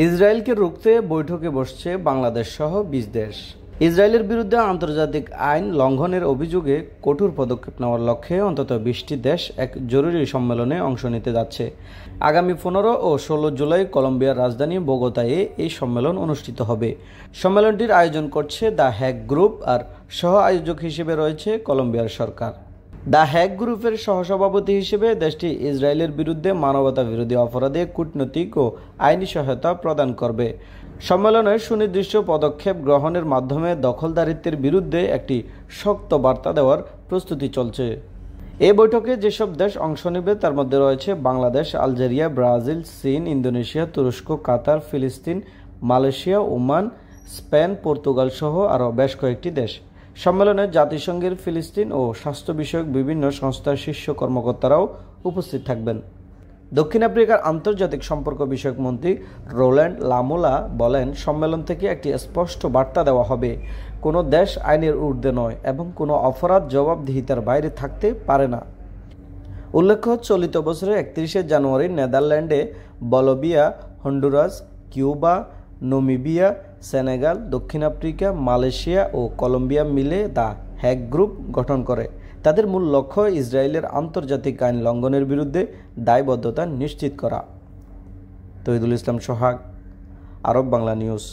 ইসরায়েলকে রুখতে বৈঠকে বসছে বাংলাদেশ সহ ২০ দেশ। ইসরায়েলের বিরুদ্ধে আন্তর্জাতিক আইন লঙ্ঘনের অভিযোগে কঠোর পদক্ষেপ নেওয়ার লক্ষ্যে অন্তত ২০টি দেশ এক জরুরি সম্মেলনে অংশ নিতে যাচ্ছে। আগামী ১৫ ও ১৬ জুলাই কলম্বিয়ার রাজধানী বোগোতায় এই সম্মেলন অনুষ্ঠিত হবে। সম্মেলনটির আয়োজন করছে দ্য হ্যাগ গ্রুপ, আর সহ আয়োজক হিসেবে রয়েছে কলম্বিয়ার সরকার। দ্য হ্যাগ গ্রুপের সহসভাপতি হিসেবে দেশটি ইসরায়েলের বিরুদ্ধে মানবতাবিরোধী অপরাধে কূটনৈতিক ও আইনি সহায়তা প্রদান করবে। সম্মেলনে সুনির্দিষ্ট পদক্ষেপ গ্রহণের মাধ্যমে দখলদারিত্বের বিরুদ্ধে একটি শক্ত বার্তা দেওয়ার প্রস্তুতি চলছে। এই বৈঠকে যেসব দেশ অংশ নেবে তার মধ্যে রয়েছে বাংলাদেশ, আলজেরিয়া, ব্রাজিল, চীন, ইন্দোনেশিয়া, তুরস্ক, কাতার, ফিলিস্তিন, মালয়েশিয়া, ওমান, স্পেন, পর্তুগাল সহ আরও বেশ কয়েকটি দেশ। সম্মেলনে জাতিসংঘের ফিলিস্তিন ও স্বাস্থ্য বিষয়ক বিভিন্ন সংস্থার শীর্ষ কর্মকর্তারাও উপস্থিত থাকবেন। দক্ষিণ আফ্রিকার আন্তর্জাতিক সম্পর্ক বিষয়ক মন্ত্রী রোল্যান্ড লামোলা বলেন, সম্মেলন থেকে একটি স্পষ্ট বার্তা দেওয়া হবে, কোনো দেশ আইনের ঊর্ধ্বে নয় এবং কোনো অপরাধ জবাবদিহিতার বাইরে থাকতে পারে না। উল্লেখ্য, চলিত বছরের ৩১ জানুয়ারি নেদারল্যান্ডে Bolivia, Honduras, Cuba, Namibia, Senegal, দক্ষিণ আফ্রিকা, মালয়েশিয়া ও কলম্বিয়া মিলে দ্য হ্যাগ গ্রুপ গঠন করে। তাদের মূল লক্ষ্য ইসরায়েলের আন্তর্জাতিক আইন লঙ্ঘনের বিরুদ্ধে দায়বদ্ধতা নিশ্চিত করা। তৌহিদুল ইসলাম সোহাগ, আরব বাংলা নিউজ।